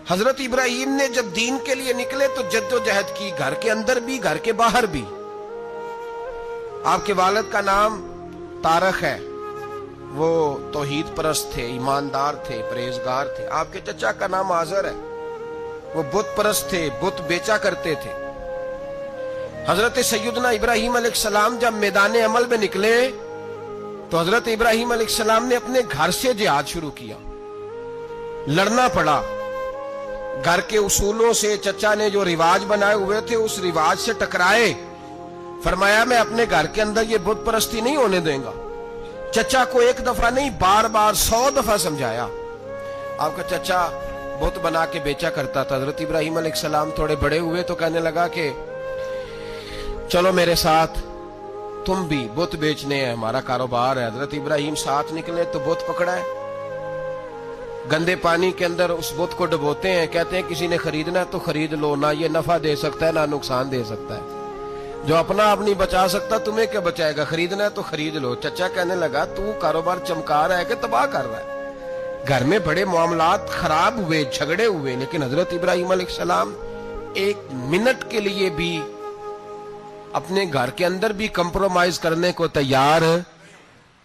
حضرت ابراہیم نے جب دین کے لیے نکلے تو جدوجہد کی، گھر کے اندر بھی گھر کے باہر بھی۔ آپ کے والد کا نام طارق ہے، وہ توحید پرست تھے، ایماندار تھے، پرہیزگار تھے۔ آپ کے چچا کا نام آزر ہے، وہ بت پرست تھے، بت بیچا کرتے تھے۔ حضرت سیدنا ابراہیم علیہ السلام جب میدان عمل میں نکلے تو حضرت ابراہیم علیہ السلام نے اپنے گھر سے جہاد شروع کیا، لڑنا پڑا۔ گھر کے اصولوں سے چچا نے جو رواج بنائے ہوئے تھے اس رواج سے ٹکرائے۔ فرمایا میں اپنے گھر کے اندر یہ بت پرستی نہیں ہونے دیں گا۔ چچا کو ایک دفعہ نہیں بار بار 100 دفعہ سمجھایا۔ آپ کا چچا بت بنا کے بیچا کرتا تھا۔ حضرت ابراہیم علیہ السلام تھوڑے بڑے ہوئے تو کہنے لگا کہ چلو میرے ساتھ، تم بھی بت بیچنے ہیں، ہمارا کاروبار ہے۔ حضرت ابراہیم ساتھ نکلے تو بت پکڑا ہے، گندے پانی کے اندر اس بت کو ڈبوتے ہیں، کہتے ہیں کسی نے خریدنا ہے تو خرید لو، نہ یہ نفع دے سکتا ہے نہ نقصان دے سکتا ہے، جو اپنا آپ نہیں بچا سکتا تمہیں کیا بچائے گا، خریدنا ہے تو خرید لو۔ چچا کہنے لگا تو کاروبار چمکا رہا ہے کہ تباہ کر رہا ہے۔ گھر میں بڑے معاملات خراب ہوئے، جھگڑے ہوئے، لیکن حضرت ابراہیم علیہ السلام ایک منٹ کے لیے بھی اپنے گھر کے اندر بھی کمپرومائز کرنے کو تیار۔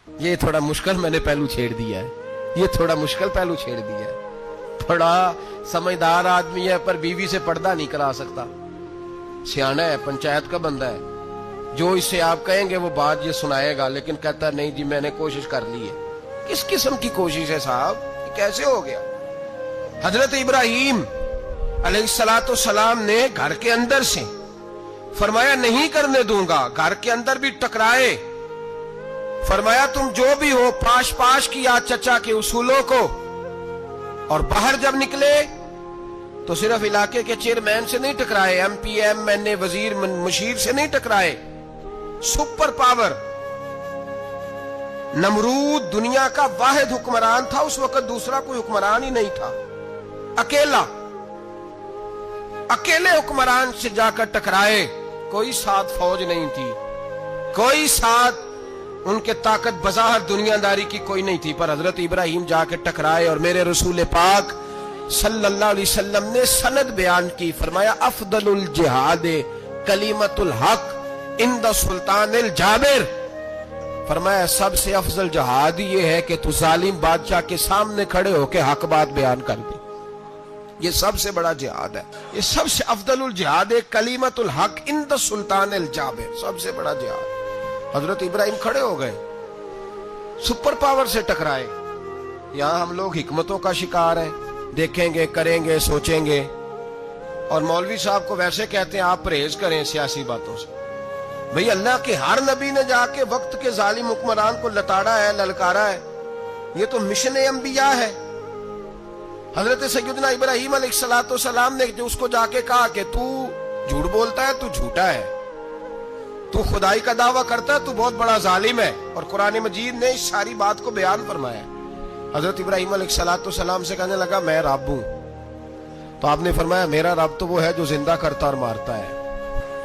یہ تھوڑا مشکل میں نے پہلو چھیڑ دیا ہے، یہ تھوڑا مشکل پہلو چھیڑ دیا ہے۔ بڑا سمجھدار آدمی ہے پر بیوی سے پردہ نہیں کرا سکتا، سیانا ہے، پنچایت کا بندہ ہے، جو اس سے آپ کہیں گے وہ بات یہ سنائے گا، لیکن کہتا ہے نہیں جی میں نے کوشش کر لی ہے۔ کس قسم کی کوشش ہے صاحب، یہ کیسے ہو گیا؟ حضرت ابراہیم علیہ السلام نے گھر کے اندر سے فرمایا نہیں کرنے دوں گا، گھر کے اندر بھی ٹکرائے، فرمایا تم جو بھی ہو پاش پاش کیا چچا کے اصولوں کو، اور باہر جب نکلے تو صرف علاقے کے چیئرمین سے نہیں ٹکرائے، ایم پی ایم این اے وزیر مشیر سے نہیں ٹکرائے، سپر پاور نمرود دنیا کا واحد حکمران تھا اس وقت، دوسرا کوئی حکمران ہی نہیں تھا، اکیلے حکمران سے جا کر ٹکرائے، کوئی ساتھ فوج نہیں تھی، کوئی ساتھ ان کے طاقت بظاہر دنیا داری کی کوئی نہیں تھی، پر حضرت ابراہیم جا کے ٹکرائے، اور میرے رسول پاک صلی اللہ علیہ وسلم نے سند بیان کی، فرمایا افضل الجہاد کلمۃ الحق عند سلطان الجابر، فرمایا سب سے افضل جہاد یہ ہے کہ تو ظالم بادشاہ کے سامنے کھڑے ہو کے حق بات بیان کر دے، یہ سب سے بڑا جہاد ہے، یہ سب سے افضل الجہاد کلمۃ الحق عند سلطان الجابر، سب سے بڑا جہاد۔ حضرت ابراہیم کھڑے ہو گئے، سپر پاور سے ٹکرائے۔ یہاں ہم لوگ حکمتوں کا شکار ہیں، دیکھیں گے، کریں گے، سوچیں گے، اور مولوی صاحب کو ویسے کہتے ہیں آپ پرہیز کریں سیاسی باتوں سے۔ بھئی اللہ کے ہر نبی نے جا کے وقت کے ظالم حکمران کو لتاڑا ہے، للکارا ہے، یہ تو مشن انبیاء ہے۔ حضرت سیدنا ابراہیم علیہ السلام نے جو اس کو جا کے کہا کہ تو جھوٹ بولتا ہے، تو جھوٹا ہے، تو خدائی کا دعویٰ کرتا ہے، تو بہت بڑا ظالم ہے، اور قرآن مجید نے اس ساری بات کو بیان فرمایا۔ حضرت ابراہیم علیہ السلام سے کہنے لگا میں رب ہوں، تو آپ نے فرمایا میرا رب تو وہ ہے جو زندہ کرتا اور مارتا ہے،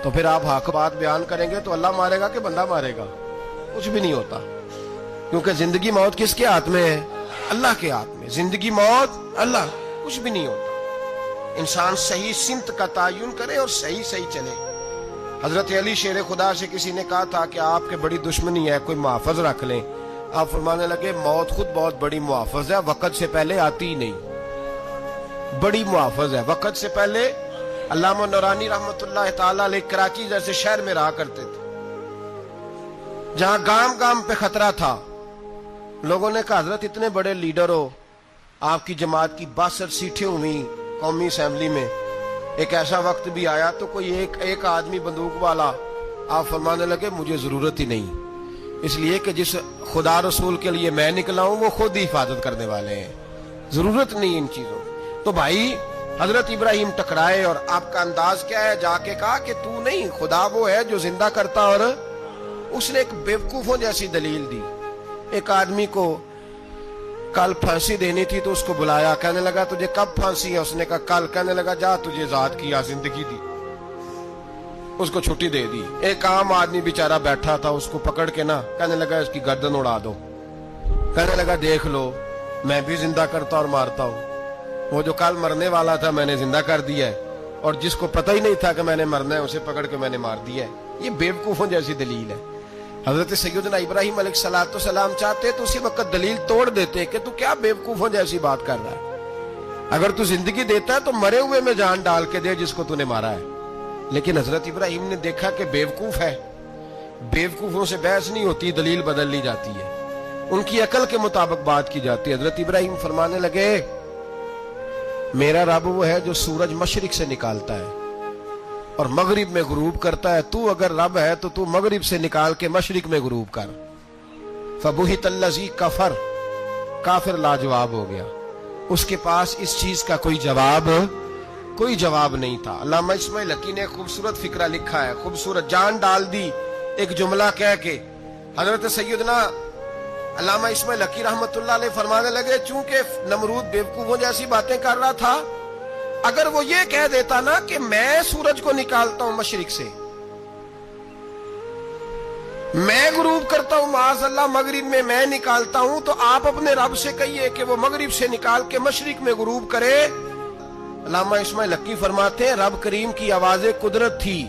تو پھر آپ حق بات بیان کریں گے تو اللہ مارے گا کہ بندہ مارے گا؟ کچھ بھی نہیں ہوتا، کیونکہ زندگی موت کس کے ہاتھ میں ہے؟ اللہ کے ہاتھ میں، زندگی موت اللہ، کچھ بھی نہیں ہوتا۔ انسان صحیح سمت کا تعین کرے اور صحیح چلے۔ حضرت علی شیر خدا سے کسی نے کہا تھا کہ آپ کے بڑی دشمنی ہے، کوئی محافظ رکھ لیں، آپ فرمانے لگے موت خود بہت بڑی محافظ ہے، وقت سے پہلے آتی ہی نہیں، بڑی محافظ ہے، وقت سے پہلے۔ علامہ نورانی رحمت اللہ تعالیٰ علیہ کراچی جیسے شہر میں رہا کرتے تھے، جہاں گام گام پہ خطرہ تھا، لوگوں نے کہا حضرت اتنے بڑے لیڈر ہو، آپ کی جماعت کی 62 سیٹیں ہوئی قومی اسمبلی میں، ایک ایسا وقت بھی آیا تو کوئی ایک آدمی بندوق والا، آپ فرمانے لگے مجھے ضرورت ہی نہیں، اس لیے کہ جس خدا رسول کے لیے میں نکلا ہوں وہ خود ہی حفاظت کرنے والے ہیں، ضرورت نہیں ان چیزوں۔ تو بھائی حضرت ابراہیم ٹکرائے، اور آپ کا انداز کیا ہے؟ جا کے کہا کہ تو نہیں، خدا وہ ہے جو زندہ کرتا، اور اس نے ایک بیوقوفوں جیسی دلیل دی۔ ایک آدمی کو کل پھانسی دینی تھی تو اس کو بلایا، کہنے لگا تجھے کب پھانسی ہے؟ اس نے کہا کل، کہنے لگا جا تجھے ذات کیا زندگی دی، اس کو چھٹی دے دی۔ ایک عام آدمی بیچارہ بیٹھا تھا، اس کو پکڑ کے نا کہنے لگا اس کی گردن اڑا دو، کہنے لگا دیکھ لو میں بھی زندہ کرتا اور مارتا ہوں۔ وہ جو کل مرنے والا تھا میں نے زندہ کر دیا ہے، اور جس کو پتہ ہی نہیں تھا کہ میں نے مرنا ہے اسے پکڑ کے میں نے مار دیا ہے۔ یہ بیوقوفوں جیسی دلیل ہے۔ حضرت سیدنا ابراہیم علیہ السلام چاہتے تو اسی وقت دلیل توڑ دیتے کہ تو کیا بیوقوفوں جیسی بات کر رہا ہے، اگر تو زندگی دیتا ہے تو مرے ہوئے میں جان ڈال کے دے جس کو تو نے مارا ہے۔ لیکن حضرت ابراہیم نے دیکھا کہ بیوقوف ہے، بیوقوفوں سے بحث نہیں ہوتی، دلیل بدل لی جاتی ہے، ان کی عقل کے مطابق بات کی جاتی ہے۔ حضرت ابراہیم فرمانے لگے میرا رب وہ ہے جو سورج مشرق سے نکالتا ہے اور مغرب میں غروب کرتا ہے، تو اگر رب ہے تو تو مغرب سے نکال کے مشرق میں غروب کر۔ فبہت الذی کفر، کافر لاجواب ہو گیا، اس کے پاس اس چیز کا کوئی جواب نہیں تھا۔ علامہ اسماعیل حقی نے خوبصورت فقرہ لکھا ہے، خوبصورت جان ڈال دی ایک جملہ کہہ کے۔ حضرت سیدنا علامہ اسماعیل حقی رحمت اللہ علیہ فرمانے لگے چونکہ نمرود بیوقوفوں جیسی باتیں کر رہا تھا، اگر وہ یہ کہہ دیتا نا کہ میں سورج کو نکالتا ہوں مشرق سے، میں غروب کرتا ہوں معاذ اللہ مغرب میں نکالتا ہوں، تو آپ اپنے رب سے کہیے کہ وہ مغرب سے نکال کے مشرق میں غروب کرے۔ علامہ اسماعیل حقی فرماتے ہیں رب کریم کی آواز قدرت تھی،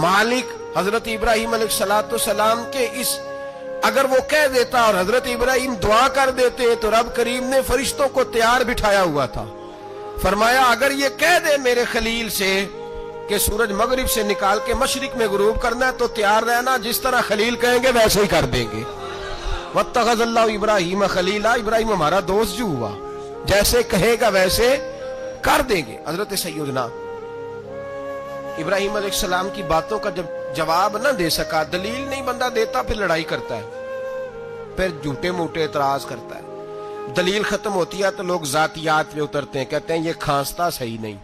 مالک حضرت ابراہیم علیہ السلام کے اس، اگر وہ کہہ دیتا اور حضرت ابراہیم دعا کر دیتے تو رب کریم نے فرشتوں کو تیار بٹھایا ہوا تھا، فرمایا اگر یہ کہہ دے میرے خلیل سے کہ سورج مغرب سے نکال کے مشرق میں غروب کرنا ہے تو تیار رہنا، جس طرح خلیل کہیں گے ویسے ہی کر دیں گے۔ واتخذ اللہ ابراہیم خلیلا، ابراہیم ہمارا دوست جو ہوا، جیسے کہے گا ویسے کر دیں گے۔ حضرت سیدنا ابراہیم علیہ السلام کی باتوں کا جب جواب نہ دے سکا، دلیل نہیں بندہ دیتا، پھر لڑائی کرتا ہے، پھر جھوٹے موٹے اعتراض کرتا ہے۔ دلیل ختم ہوتی ہے تو لوگ ذاتیات پہ اترتے ہیں، کہتے ہیں یہ کھانستا صحیح نہیں،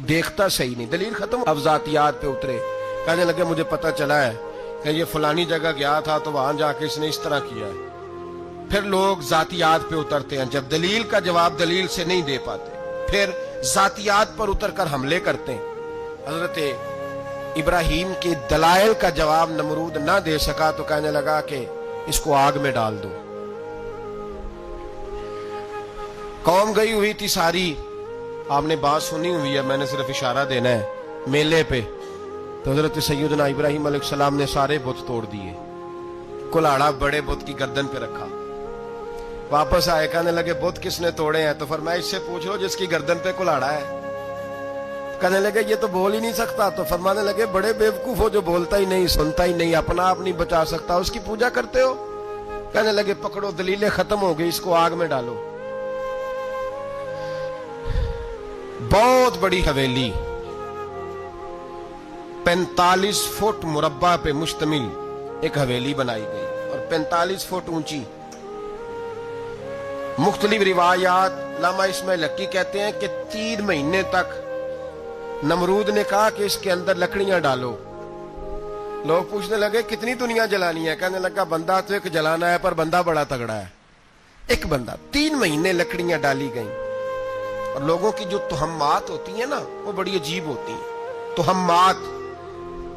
دیکھتا صحیح نہیں، دلیل ختم۔ اب ذاتیات پہ اترے، کہنے لگے مجھے پتہ چلا ہے کہ یہ فلانی جگہ گیا تھا تو وہاں جا کے اس نے اس طرح کیا ہے۔ پھر لوگ ذاتیات پہ اترتے ہیں، جب دلیل کا جواب دلیل سے نہیں دے پاتے پھر ذاتیات پر اتر کر حملے کرتے ہیں۔ حضرت ابراہیم کے دلائل کا جواب نمرود نہ دے سکا تو کہنے لگا کہ اس کو آگ میں ڈال دو۔ قوم گئی ہوئی تھی ساری، آپ نے بات سنی ہوئی ہے، میں نے صرف اشارہ دینا ہے، میلے پہ تو حضرت سیدنا ابراہیم علیہ السلام نے سارے بت توڑ دیے، کلاڑا بڑے بت کی گردن پہ رکھا، واپس آئے کہنے لگے بت کس نے توڑے ہیں؟ تو فرمایا اس سے پوچھ لو جس کی گردن پہ کلاڑا ہے۔ کہنے لگے یہ تو بول ہی نہیں سکتا، تو فرمانے لگے بڑے بیوقوف ہو جو بولتا ہی نہیں، سنتا ہی نہیں، اپنا آپ نہیں بچا سکتا، اس کی پوجا کرتے ہو؟ کہنے لگے پکڑو دلیلیں ختم ہو گئی، اس کو آگ میں ڈالو۔ بہت بڑی حویلی 45 فٹ مربع پہ مشتمل ایک حویلی بنائی گئی اور 45 فٹ اونچی۔ مختلف روایات، علامہ اسماعیل حقی کہتے ہیں کہ 3 مہینے تک نمرود نے کہا کہ اس کے اندر لکڑیاں ڈالو۔ لوگ پوچھنے لگے کتنی دنیا جلانی ہے؟ کہنے لگا بندہ تو ایک جلانا ہے پر بندہ بڑا تگڑا ہے، ایک بندہ۔ 3 مہینے لکڑیاں ڈالی گئیں، اور لوگوں کی جو تہمات ہوتی ہیں نا وہ بڑی عجیب ہوتی ہیں۔ تہمات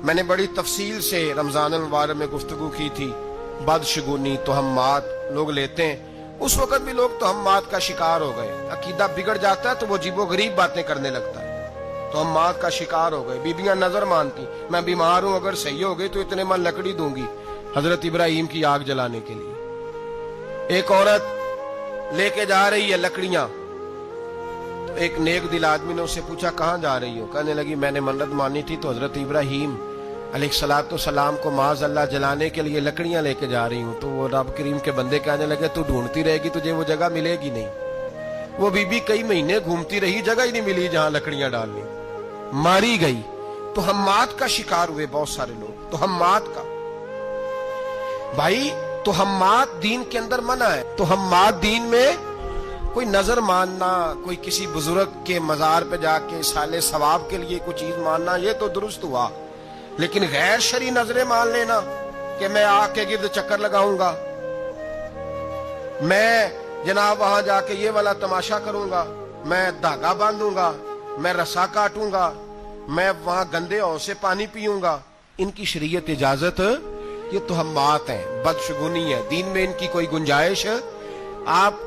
میں نے بڑی تفصیل سے رمضان المبارک میں گفتگو کی تھی، بدشگونی تہمات لوگ لیتے ہیں، اس وقت بھی لوگ تہمات کا شکار ہو گئے، عقیدہ بگڑ جاتا ہے تو وہ عجیب و غریب باتیں کرنے لگتا ہے، تہمات کا شکار ہو گئے۔ بیبیاں نظر مانتی، میں بیمار ہوں اگر صحیح ہو گئی تو اتنے من لکڑی دوں گی حضرت ابراہیم کی آگ جلانے کے لیے۔ ایک عورت لے کے جا رہی ہے لکڑیاں، تو ایک نیک دل آدمی نے اس سے پوچھا کہاں جا رہی ہو؟ کہنے لگی میں نے منت مانی تھی تو حضرت ابراہیم علیہ السلام کو معاذ اللہ جلانے کے لیے لکڑیاں لے کے جا رہی ہوں۔ تو وہ رب کریم کے بندے کہنے لگے تو ڈھونڈتی رہے گی، تجھے وہ جگہ ملے گی نہیں۔ وہ بی بی کئی مہینے گھومتی رہی، جگہ ہی نہیں ملی جہاں لکڑیاں ڈالنی، ماری گئی۔ تہمات کا شکار ہوئے بہت سارے لوگ، تہمات کا۔ بھائی تہمات دین کے اندر منع ہے، تہمات دین میں کوئی نظر ماننا، کوئی کسی بزرگ کے مزار پہ جا کے سالے ثواب کے لیے کوئی چیز ماننا، یہ تو درست ہوا، لیکن غیر شرعی نظریں مان لینا کہ میں آگ کے گرد چکر لگاؤں گا، میں جناب وہاں جا کے یہ والا تماشا کروں گا، میں دھاگا باندھوں گا، میں رسا کاٹوں گا، میں وہاں گندے ہوں سے پانی پیوں گا، ان کی شریعت اجازت، یہ تہمات ہیں، بدشگونی ہے، دین میں ان کی کوئی گنجائش۔ آپ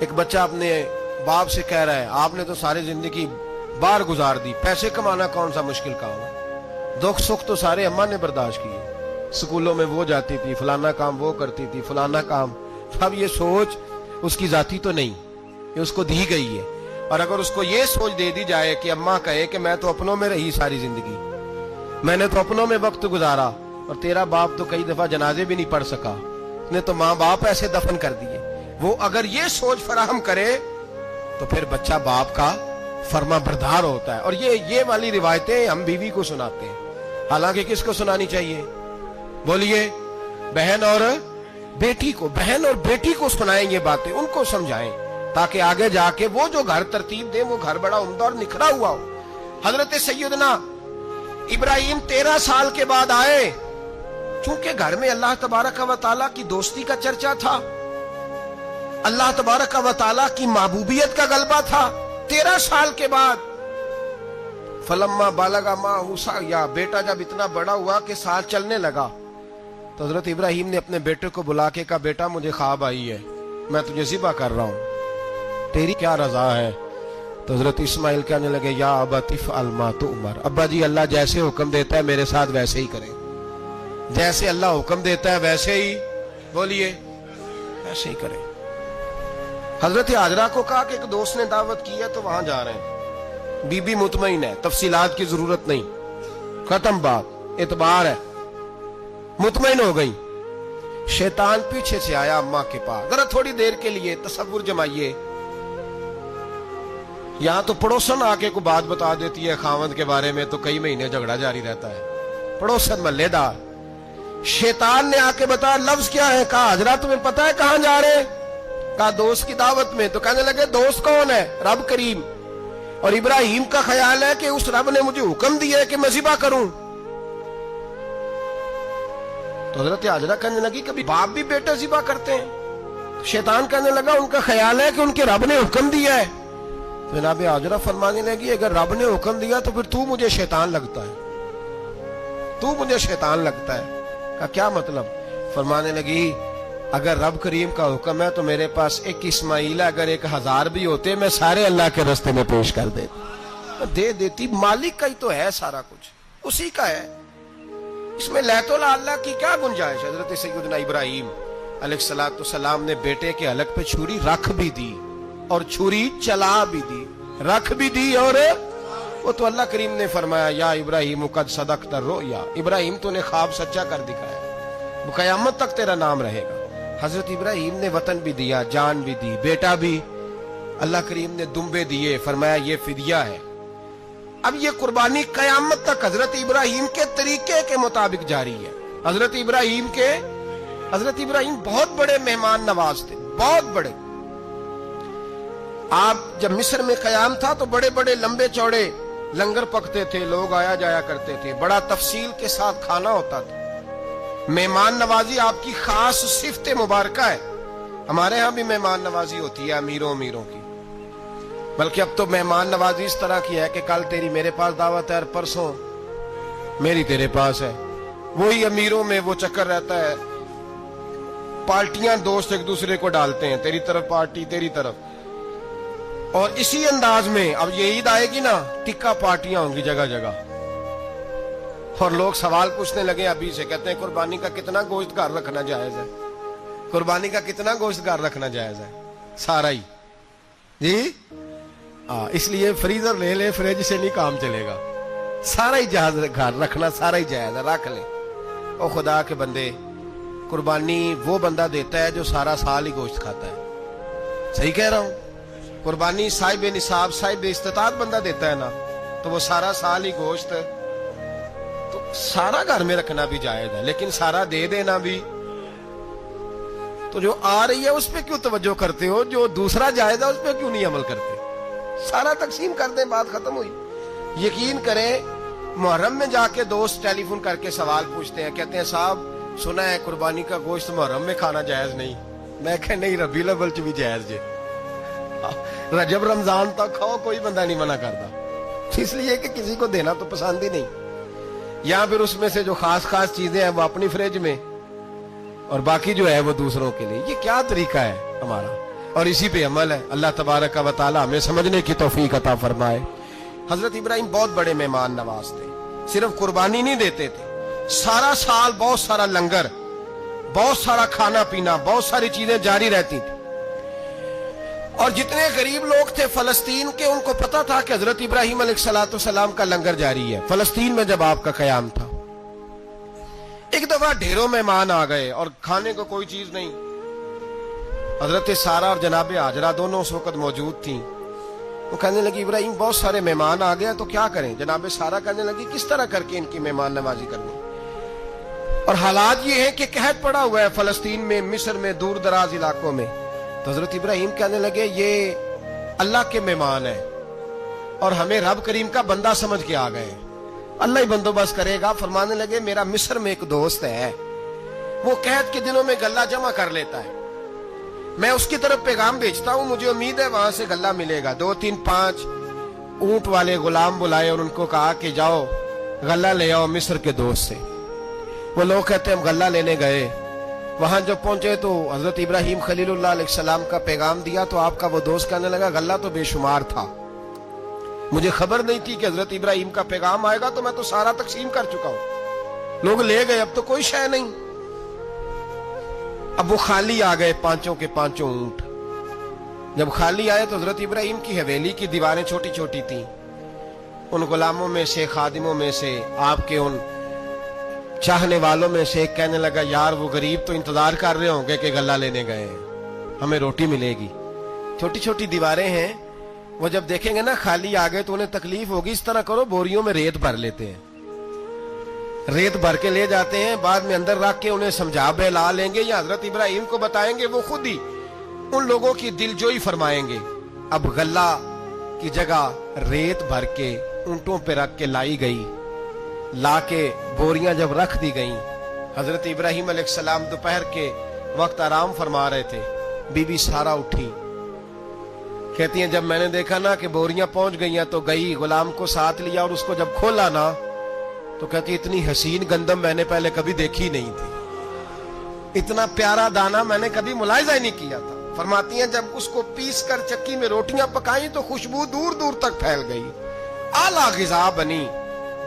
ایک بچہ اپنے باپ سے کہہ رہا ہے آپ نے تو ساری زندگی باہر گزار دی، پیسے کمانا کون سا مشکل کام ہے، دکھ سکھ تو سارے اماں نے برداشت کیے، سکولوں میں وہ جاتی تھی، فلانا کام وہ کرتی تھی، فلانا کام۔ اب یہ سوچ اس کی ذاتی تو نہیں، یہ اس کو دی گئی ہے، اور اگر اس کو یہ سوچ دے دی جائے کہ اماں کہے کہ میں تو اپنوں میں رہی ساری زندگی، میں نے تو اپنوں میں وقت گزارا، اور تیرا باپ تو کئی دفعہ جنازے بھی نہیں پڑھ سکا، اس نے تو ماں باپ ایسے دفن کر دیے، وہ اگر یہ سوچ فراہم کرے تو پھر بچہ باپ کا فرما بردار ہوتا ہے۔ اور یہ والی روایتیں ہم بیوی کو سناتے ہیں، حالانکہ کس کو سنانی چاہیے؟ بولیے، بہن اور بیٹی کو، بہن اور بیٹی کو سنائیں یہ باتیں، ان کو سمجھائیں، تاکہ آگے جا کے وہ جو گھر ترتیب دیں وہ گھر بڑا عمدہ اور نکھرا ہوا ہو۔ حضرت سیدنا ابراہیم 13 سال کے بعد آئے، چونکہ گھر میں اللہ تبارک و تعالیٰ کی دوستی کا چرچا تھا، اللہ تبارک و تعالیٰ کی محبوبیت کا غلبہ تھا۔ 13 سال کے بعد فلما بالغ معہ سعیا، بیٹا جب اتنا بڑا ہوا کہ سال چلنے لگا، تو حضرت ابراہیم نے اپنے بیٹے کو بلا کے کہا بیٹا مجھے خواب آئی ہے، میں تجھے ذبح کر رہا ہوں، تیری کیا رضا ہے؟ تو حضرت اسماعیل کہنے لگے یا ابت افعل ما تؤمر، ابا جی اللہ جیسے حکم دیتا ہے میرے ساتھ ویسے ہی کریں، جیسے اللہ حکم دیتا ہے ویسے ہی، بولیے، ویسے ہی کریں۔ حضرت حاجرہ کو کہا کہ ایک دوست نے دعوت کی ہے تو وہاں جا رہے ہیں، بی بی مطمئن ہے، تفصیلات کی ضرورت نہیں، ختم بات، اعتبار ہے، مطمئن ہو گئی۔ شیطان پیچھے سے آیا اماں کے پاس، ذرا تھوڑی دیر کے لیے تصور جمائیے، یہاں تو پڑوسن آ کے کوئی بات بتا دیتی ہے خاوند کے بارے میں تو کئی مہینے جھگڑا جاری رہتا ہے، پڑوسن محلے دار۔ شیطان نے آ کے بتایا لفظ کیا ہے؟ کہا حاجرہ تمہیں پتا ہے کہاں جا رہے؟ کہا دوست کی دعوت میں۔ تو کہنے لگے دوست کون ہے؟ رب کریم، اور ابراہیم کا خیال ہے کہ اس رب نے مجھے حکم دیا ہے کہ میں ذبح کروں۔ تو حضرت حاجرہ کہنے لگی کبھی باپ بھی بیٹا ذبح کرتے ہیں؟ شیطان کہنے لگا ان کا خیال ہے کہ ان کے رب نے حکم دیا ہے۔ جناب حاجرہ فرمانے لگی اگر رب نے حکم دیا تو پھر تو مجھے شیطان لگتا ہے، تو مجھے شیطان لگتا ہے۔ کہا کیا مطلب؟ فرمانے لگی اگر رب کریم کا حکم ہے تو میرے پاس ایک اسماعیل ہے، اگر 1000 بھی ہوتے میں سارے اللہ کے رستے میں پیش کر دے دیتی، مالک کا ہی تو ہے سارا کچھ، اسی کا ہے، اس میں لیت اللہ کی کیا گنجائش؟ حضرت سیدنا ابراہیم علیہ السلام نے بیٹے کے حلق پہ چھری رکھ بھی دی اور چھری چلا بھی دی، رکھ بھی دی، اور وہ تو اللہ کریم نے فرمایا یا ابراہیم قد صدقت الرؤیا، ابراہیم تو نے خواب سچا کر دکھایا، وہ قیامت تک تیرا نام رہے گا۔ حضرت ابراہیم نے وطن بھی دیا، جان بھی دی، بیٹا بھی، اللہ کریم نے دمبے دیے، فرمایا یہ فدیہ ہے۔ اب یہ قربانی قیامت تک حضرت ابراہیم کے طریقے کے مطابق جاری ہے۔ حضرت ابراہیم بہت بڑے مہمان نواز تھے، بہت بڑے۔ آپ جب مصر میں قیام تھا تو بڑے بڑے لمبے چوڑے لنگر پکتے تھے، لوگ آیا جایا کرتے تھے، بڑا تفصیل کے ساتھ کھانا ہوتا تھا۔ مہمان نوازی آپ کی خاص صفت مبارکہ ہے، ہمارے ہاں بھی مہمان نوازی ہوتی ہے امیروں کی، بلکہ اب تو مہمان نوازی اس طرح کی ہے کہ کل تیری میرے پاس دعوت ہے اور پرسوں میری تیرے پاس ہے، وہی امیروں میں وہ چکر رہتا ہے، پارٹیاں دوست ایک دوسرے کو ڈالتے ہیں، تیری طرف پارٹی تیری طرف، اور اسی انداز میں اب یہ عید آئے گی نا ٹکا پارٹیاں ہوں گی جگہ جگہ، اور لوگ سوال پوچھنے لگے ابھی سے، کہتے ہیں قربانی کا کتنا گوشت گھر رکھنا جائز ہے؟ قربانی کا کتنا گوشت گھر رکھنا جائز ہے؟ سارا ہی جی، اس لیے فریزر لے لے، فریج سے نہیں کام چلے گا، سارا ہی جہاز گھر رکھنا سارا ہی جائز ہے، رکھ لے۔ او خدا کے بندے، قربانی وہ بندہ دیتا ہے جو سارا سال ہی گوشت کھاتا ہے، صحیح کہہ رہا ہوں؟ قربانی صاحب نصاب صاحب استطاعت بندہ دیتا ہے نا، تو وہ سارا سال ہی گوشت، تو سارا گھر میں رکھنا بھی جائز ہے، لیکن سارا دے دینا بھی، تو جو آ رہی ہے اس پہ کیوں توجہ کرتے ہو؟ جو دوسرا جائز ہے اس پہ کیوں نہیں عمل کرتے؟ سارا تقسیم کر دیں، بات ختم ہوئی۔ یقین کریں محرم میں جا کے دوست ٹیلی فون کر کے سوال پوچھتے ہیں، کہتے ہیں صاحب سنا ہے قربانی کا گوشت محرم میں کھانا جائز نہیں، میں کہ نہیں ربیع الاول چ بھی جائز جے، رجب رمضان تک کھاؤ، کوئی بندہ نہیں منع کرتا، اس لیے کہ کسی کو دینا تو پسند ہی نہیں، یا پھر اس میں سے جو خاص چیزیں ہیں وہ اپنی فریج میں اور باقی جو ہے وہ دوسروں کے لیے۔ یہ کیا طریقہ ہے ہمارا؟ اور اسی پہ عمل ہے. اللہ تبارک و تعالی ہمیں سمجھنے کی توفیق عطا فرمائے. حضرت ابراہیم بہت بڑے مہمان نواز تھے. صرف قربانی نہیں دیتے تھے, سارا سال بہت سارا لنگر, بہت سارا کھانا پینا, بہت ساری چیزیں جاری رہتی تھی. اور جتنے غریب لوگ تھے فلسطین کے, ان کو پتا تھا کہ حضرت ابراہیم علیہ السلام کا لنگر جاری ہے. فلسطین میں جب آپ کا قیام تھا, ایک دفعہ ڈھیروں مہمان آ گئے اور کھانے کو کوئی چیز نہیں. حضرت سارہ اور جناب ہاجرہ دونوں اس وقت موجود تھیں. وہ کہنے لگی ابراہیم بہت سارے مہمان آ گئے تو کیا کریں. جناب سارہ کہنے لگی کس طرح کر کے ان کی مہمان نوازی کرنی. اور حالات یہ ہیں کہ قحط پڑا ہوا ہے فلسطین میں, مصر میں, دور دراز علاقوں میں. تو حضرت ابراہیم کہنے لگے یہ اللہ کے مہمان ہیں اور ہمیں رب کریم کا بندہ سمجھ کے آ گئے, اللہ ہی بندوبست کرے گا. فرمانے لگے میرا مصر میں ایک دوست ہے, وہ قحط کے دنوں میں غلہ جمع کر لیتا ہے, میں اس کی طرف پیغام بھیجتا ہوں, مجھے امید ہے وہاں سے غلہ ملے گا. 2 3 5 اونٹ والے غلام بلائے اور ان کو کہا کہ جاؤ غلہ لے آؤ مصر کے دوست سے. وہ لوگ کہتے ہیں ہم غلہ لینے گئے, وہاں جب پہنچے تو حضرت ابراہیم خلیل اللہ علیہ السلام کا پیغام دیا تو آپ کا وہ دوست کہنے لگا غلہ تو بے شمار تھا, مجھے خبر نہیں تھی کہ حضرت ابراہیم کا پیغام آئے گا, تو میں تو سارا تقسیم کر چکا ہوں, لوگ لے گئے, اب تو کوئی شے نہیں. اب وہ خالی آ گئے 5 کے 5 اونٹ. جب خالی آئے تو حضرت ابراہیم کی حویلی کی دیواریں چھوٹی چھوٹی تھیں. ان غلاموں میں سے, خادموں میں سے, آپ کے ان چاہنے والوں میں سے ایک کہنے لگا یار وہ غریب تو انتظار کر رہے ہوں گے کہ غلہ لینے گئے ہیں, ہمیں روٹی ملے گی. چھوٹی چھوٹی دیواریں ہیں, وہ جب دیکھیں گے نا خالی آ گئے تو انہیں تکلیف ہوگی. اس طرح کرو بوریوں میں ریت بھر لیتے ہیں, ریت بھر کے لے جاتے ہیں, بعد میں اندر رکھ کے انہیں سمجھا بہلا لیں گے یا حضرت ابراہیم کو بتائیں گے, وہ خود ہی ان لوگوں کی دل جوئی فرمائیں گے. اب غلہ کی جگہ ریت بھر کے اونٹوں پہ رکھ کے لائی گئی. لا کے بوریاں جب رکھ دی گئیں, حضرت ابراہیم علیہ السلام دوپہر کے وقت آرام فرما رہے تھے. بی بی سارہ اٹھی, کہتی ہیں جب میں نے دیکھا نا کہ بوریاں پہنچ گئی ہیں تو گئی, غلام کو ساتھ لیا اور اس کو جب کھولا نا تو کہتی اتنی حسین گندم میں نے پہلے کبھی دیکھی نہیں تھی, اتنا پیارا دانا میں نے کبھی ملاحظہ ہی نہیں کیا تھا. فرماتی ہیں جب اس کو پیس کر چکی میں روٹیاں پکائیں تو خوشبو دور دور تک پھیل گئی, اعلیٰ غذا بنی.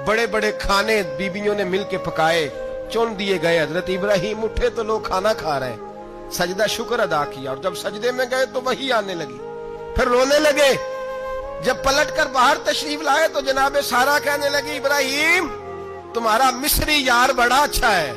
بڑے بڑے کھانے بیبیوں نے مل کے پکائے, چن دیے گئے. حضرت ابراہیم اٹھے تو لوگ کھانا کھا رہے ہیں, سجدہ شکر ادا کیا, اور جب سجدے میں گئے تو وحی آنے لگی, پھر رونے لگے. جب پلٹ کر باہر تشریف لائے تو جناب سارہ کہنے لگی ابراہیم تمہارا مصری یار بڑا اچھا ہے,